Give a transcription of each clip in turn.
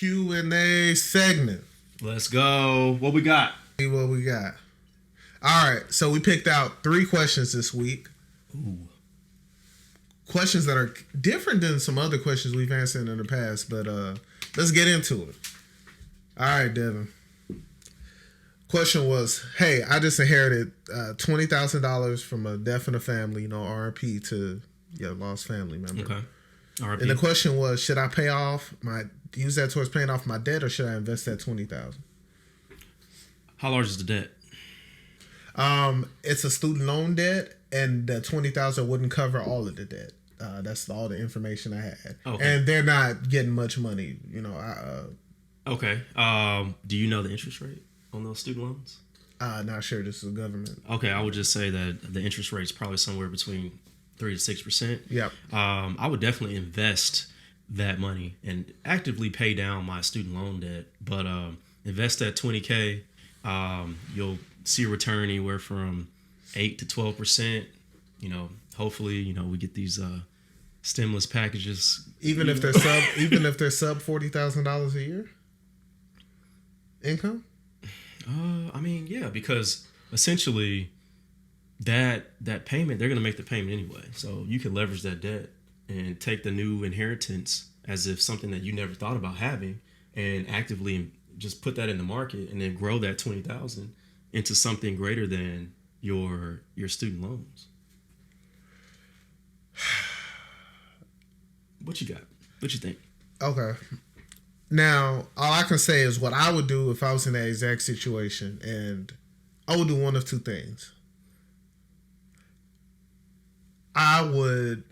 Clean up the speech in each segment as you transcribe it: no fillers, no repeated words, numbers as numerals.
Q&A segment. Let's go. What we got? See what we got. All right, so we picked out 3 questions this week. Ooh. Questions that are different than some other questions we've answered in the past, but let's get into it. All right, Devin. Question was, hey, I just inherited $20,000 from a death in the family, R.I.P. to your lost family member. Okay. R.I.P. And the question was, should I use that towards paying off my debt, or should I invest that $20,000? How large is the debt? It's a student loan debt, and the $20,000 wouldn't cover all of the debt. That's all the information I had. Okay. And they're not getting much money, Okay. Do you know the interest rate on those student loans? Not sure. This is government. Okay, I would just say that the interest rate is probably somewhere between 3 to 6%. Yep. I would definitely invest that money and actively pay down my student loan debt, but invest that $20K. You'll see a return anywhere from 8 to 12%. Hopefully, we get these stimulus packages. Even if they're sub $40,000 a year income. Yeah, because essentially that payment, they're going to make the payment anyway. So you can leverage that debt and take the new inheritance as if something that you never thought about having, and actively just put that in the market and then grow that $20,000 into something greater than your student loans. What you got? What you think? Okay. Now, all I can say is what I would do if I was in that exact situation, and I would do one of two things. I would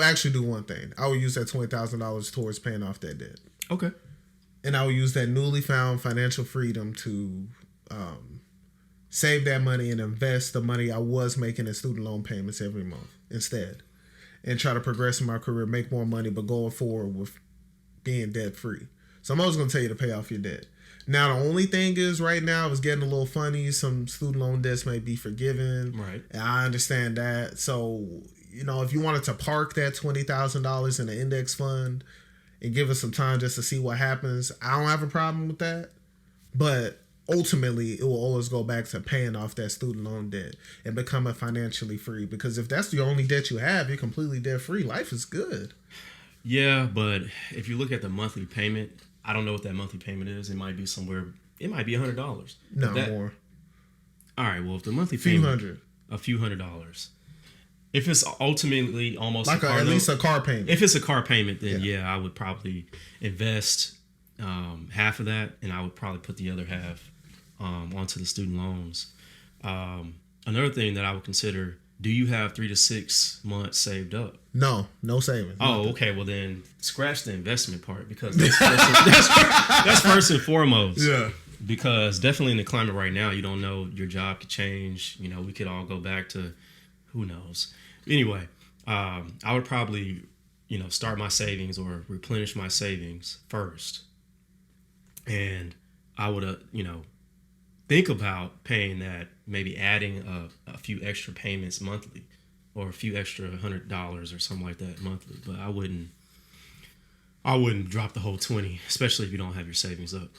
actually do one thing. I would use that $20,000 towards paying off that debt. Okay. And I would use that newly found financial freedom to save that money and invest the money I was making in student loan payments every month instead. And try to progress in my career, make more money, but going forward with being debt free. So I'm always going to tell you to pay off your debt. Now, the only thing is right now it's getting a little funny. Some student loan debts may be forgiven. Right. And I understand that. So, if you wanted to park that $20,000 in an index fund and give us some time just to see what happens, I don't have a problem with that. But ultimately, it will always go back to paying off that student loan debt and becoming financially free. Because if that's the only debt you have, you're completely debt free. Life is good. Yeah, but if you look at the monthly payment, I don't know what that monthly payment is. It might be $100. No, more. All right, well, if the monthly payment, a few $100. If it's ultimately almost like at least a car payment. If it's a car payment, then yeah I would probably invest half of that, and I would probably put the other half onto the student loans. Another thing that I would consider: do you have 3 to 6 months saved up? No savings. Oh, okay. Well, then scratch the investment part, because that's first and foremost. Yeah. Because definitely in the climate right now, you don't know, your job could change. We could all go back to who knows. Anyway, I would probably, start my savings or replenish my savings first. And I would, think about paying that, maybe adding a few extra payments monthly, or a few extra $100 or something like that monthly. But I wouldn't drop the whole 20, especially if you don't have your savings up.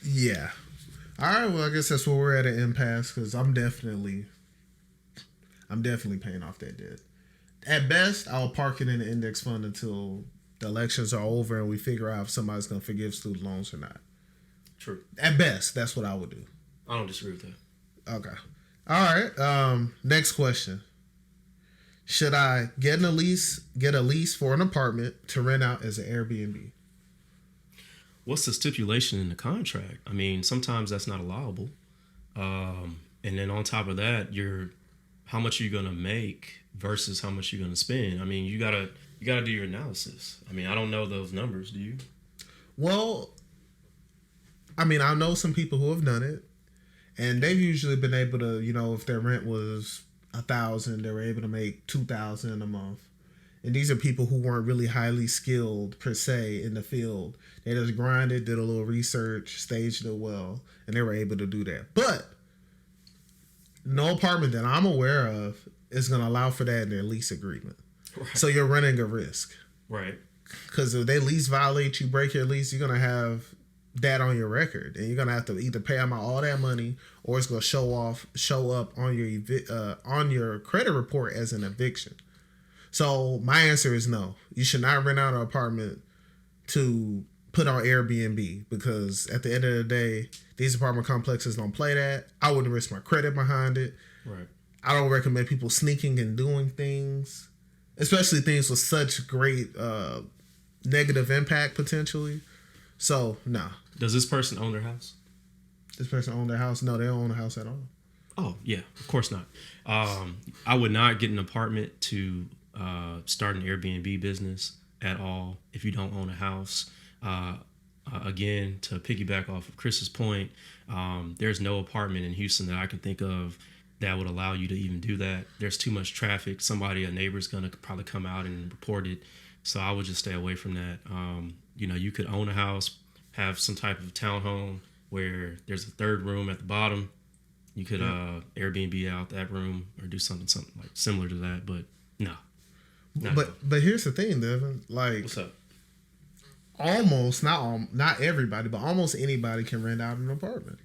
Yeah. All right. Well, I guess that's where we're at an impasse, because I'm definitely paying off that debt. At best, I'll park it in the index fund until the elections are over and we figure out if somebody's going to forgive student loans or not. True. At best, that's what I would do. I don't disagree with that. Okay. All right. Next question. Should I get a lease for an apartment to rent out as an Airbnb? What's the stipulation in the contract? I mean, sometimes that's not allowable. And then on top of that, how much are you going to make versus how much you're going to spend? I mean, you gotta do your analysis. I mean, I don't know those numbers. Do you? Well, I mean, I know some people who have done it, and they've usually been able to, if their rent was $1,000, they were able to make $2,000 a month. And these are people who weren't really highly skilled per se in the field. They just grinded, did a little research, staged it well, and they were able to do that. But no apartment that I'm aware of is going to allow for that in their lease agreement. Right. So you're running a risk. Right. because if they lease violate you, break your lease, you're gonna have that on your record, and you're gonna have to either pay them out all that money, or it's gonna show up on your credit report as an eviction. So my answer is no. You should not rent out an apartment to put on Airbnb, because at the end of the day, these apartment complexes don't play that. I wouldn't risk my credit behind it. Right. I don't recommend people sneaking and doing things, especially things with such great negative impact potentially. So, nah. Does this person own their house? This person own their house? No, they don't own a house at all. Oh, yeah. Of course not. I would not get an apartment to start an Airbnb business at all if you don't own a house. Again, to piggyback off of Chris's point, there's no apartment in Houston that I can think of that would allow you to even do that. There's too much traffic. A neighbor's going to probably come out and report it. So I would just stay away from that. You could own a house, have some type of townhome where there's a third room at the bottom. You could Airbnb out that room or do something like similar to that. But no. But here's the thing, Devin. Like, what's up? Almost not everybody, but almost anybody can rent out an apartment.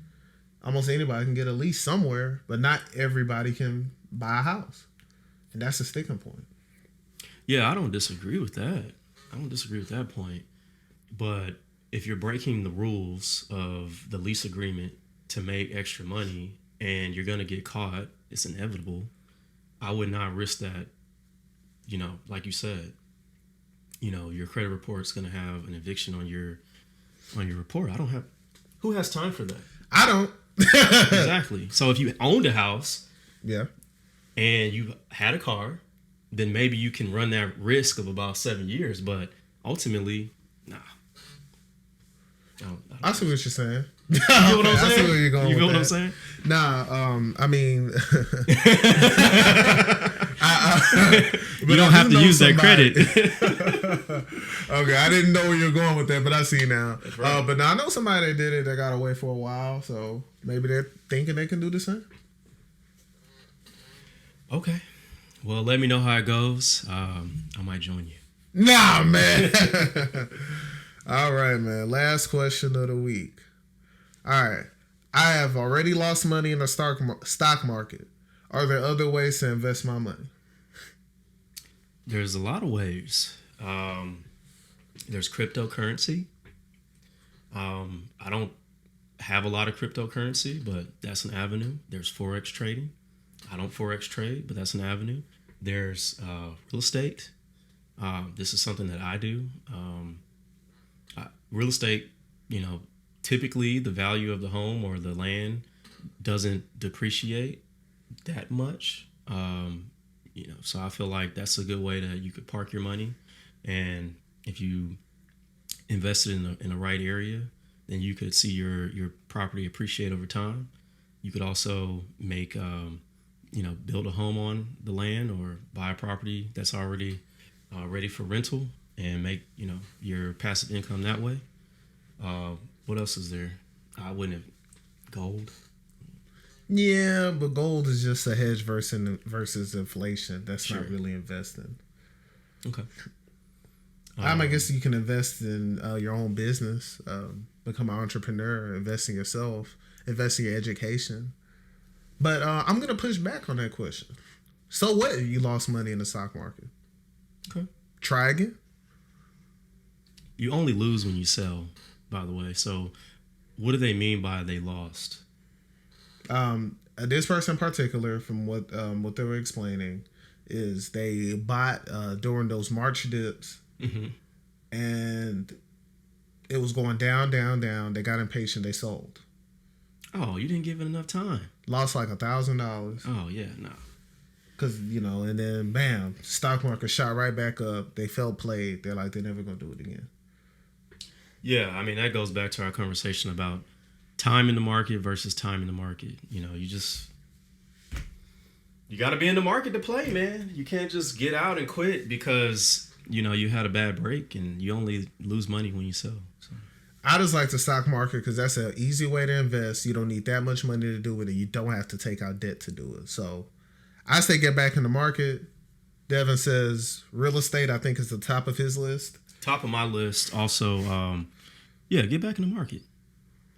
Almost anybody can get a lease somewhere, but not everybody can buy a house, and that's the sticking point. Yeah, I don't disagree with that. I don't disagree with that point. But if you're breaking the rules of the lease agreement to make extra money and you're gonna get caught, it's inevitable. I would not risk that. Like you said. Your credit report's going to have an eviction on your report. Who has time for that? I don't. Exactly. So if you owned a house, yeah, and you had a car, then maybe you can run that risk of about 7 years. But ultimately, nah. I see what you're saying. You know what I'm saying? I see where you're going. You know what that. I'm saying? Nah. I mean, you don't have to use that credit. Okay, I didn't know where you're going with that, but I see now. That's right. But now I know somebody that did it that got away for a while, so maybe they're thinking they can do the same. Okay. Well, let me know how it goes. I might join you. Nah, man. All right, man. Last question of the week. All right. I have already lost money in the stock market. Are there other ways to invest my money? There's a lot of ways. There's cryptocurrency. I don't have a lot of cryptocurrency, but that's an avenue. There's Forex trading. I don't Forex trade, but that's an avenue. There's real estate. This is something that I do. Real estate, typically the value of the home or the land doesn't depreciate that much. So I feel like that's a good way you could park your money. And if you invested in the right area, then you could see your property appreciate over time. You could also make, build a home on the land or buy a property that's already ready for rental and make, your passive income that way. What else is there? I wouldn't have gold. Yeah, but gold is just a hedge versus inflation. That's not really investing. Okay. I guess you can invest in your own business, become an entrepreneur, invest in yourself, invest in your education. But I'm going to push back on that question. So what if you lost money in the stock market? Okay. Try again. You only lose when you sell, by the way. So what do they mean by they lost? This person in particular, from what they were explaining, is they bought during those March dips, mm-hmm. and it was going down, down, down. They got impatient. They sold. Oh, you didn't give it enough time. Lost like $1,000. Oh yeah, no. Because and then bam, stock market shot right back up. They felt played. They're like, they're never gonna do it again. Yeah, I mean that goes back to our conversation about time in the market versus time in the market. You got to be in the market to play, man. You can't just get out and quit because, you had a bad break and you only lose money when you sell. So. I just like the stock market because that's an easy way to invest. You don't need that much money to do it, and you don't have to take out debt to do it. So I say get back in the market. Devin says real estate, I think, is the top of his list. top of my list. Also, get back in the market.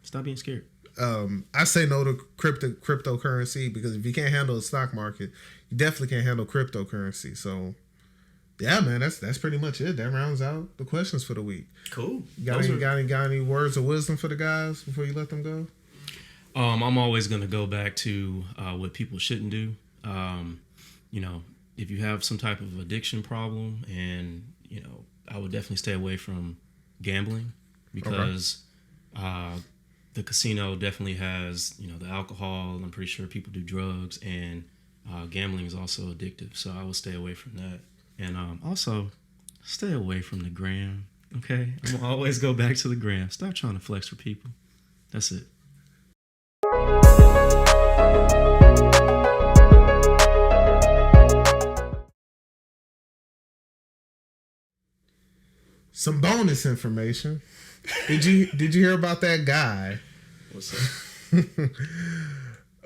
Stop being scared. I say no to cryptocurrency because if you can't handle the stock market, you definitely can't handle cryptocurrency. So, yeah, man, that's pretty much it. That rounds out the questions for the week. Cool. Got any words of wisdom for the guys before you let them go? I'm always going to go back to what people shouldn't do. If you have some type of addiction problem, and I would definitely stay away from gambling because the casino definitely has the alcohol. I'm pretty sure people do drugs, and gambling is also addictive. So I would stay away from that, and also stay away from the gram. Okay, I'm gonna always go back to the gram. Stop trying to flex for people. That's it. Some bonus information. Did you hear about that guy? What's up?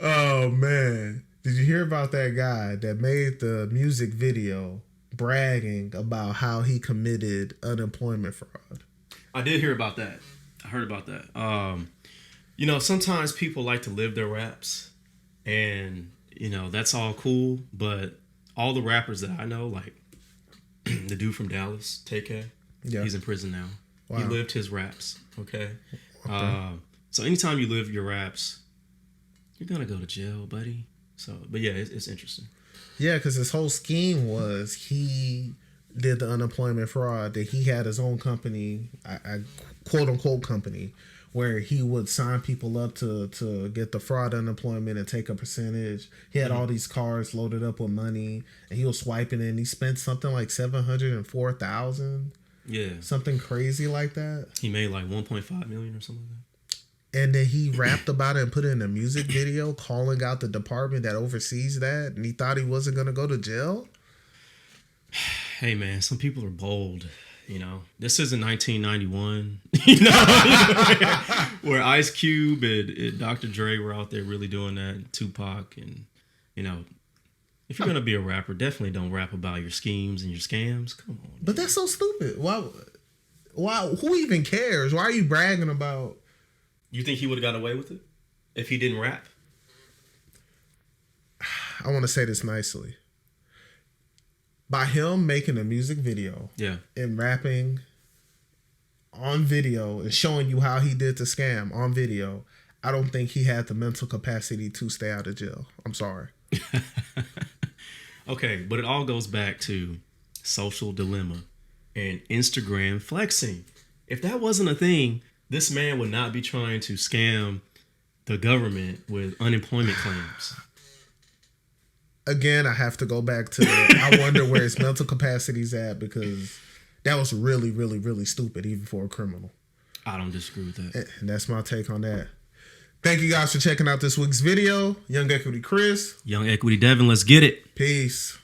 Oh man. Did you hear about that guy that made the music video bragging about how he committed unemployment fraud? I did hear about that. I heard about that. Sometimes people like to live their raps, and that's all cool, but all the rappers that I know, like the dude from Dallas, TK, he's in prison now. Wow. He lived his raps, okay? So anytime you live your raps, you're gonna go to jail, buddy. So, but yeah, it's interesting. Yeah, because his whole scheme was he did the unemployment fraud, that he had his own company, I quote unquote company, where he would sign people up to get the fraud unemployment and take a percentage. He had all these cards loaded up with money, and he was swiping it, and he spent something like $704,000. Yeah. Something crazy like that. He made like 1.5 million or something like that. And then he rapped about it and put it in a music video calling out the department that oversees that, and he thought he wasn't going to go to jail. Hey man, some people are bold. This isn't 1991, where Ice Cube and Dr. Dre were out there really doing that, Tupac, and if you're gonna be a rapper, definitely don't rap about your schemes and your scams. Come on. But that's so stupid. Why? Who even cares? Why are you bragging about? You think he would have gotten away with it if he didn't rap? I want to say this nicely. By him making a music video, and rapping on video and showing you how he did the scam on video, I don't think he had the mental capacity to stay out of jail. I'm sorry. Okay, but it all goes back to social dilemma and Instagram flexing. If that wasn't a thing, this man would not be trying to scam the government with unemployment claims. Again, I have to go back to I wonder where his mental capacity's at, because that was really, really, really stupid, even for a criminal. I don't disagree with that. And that's my take on that. Thank you guys for checking out this week's video. Young Equity Chris. Young Equity Devin, let's get it. Peace.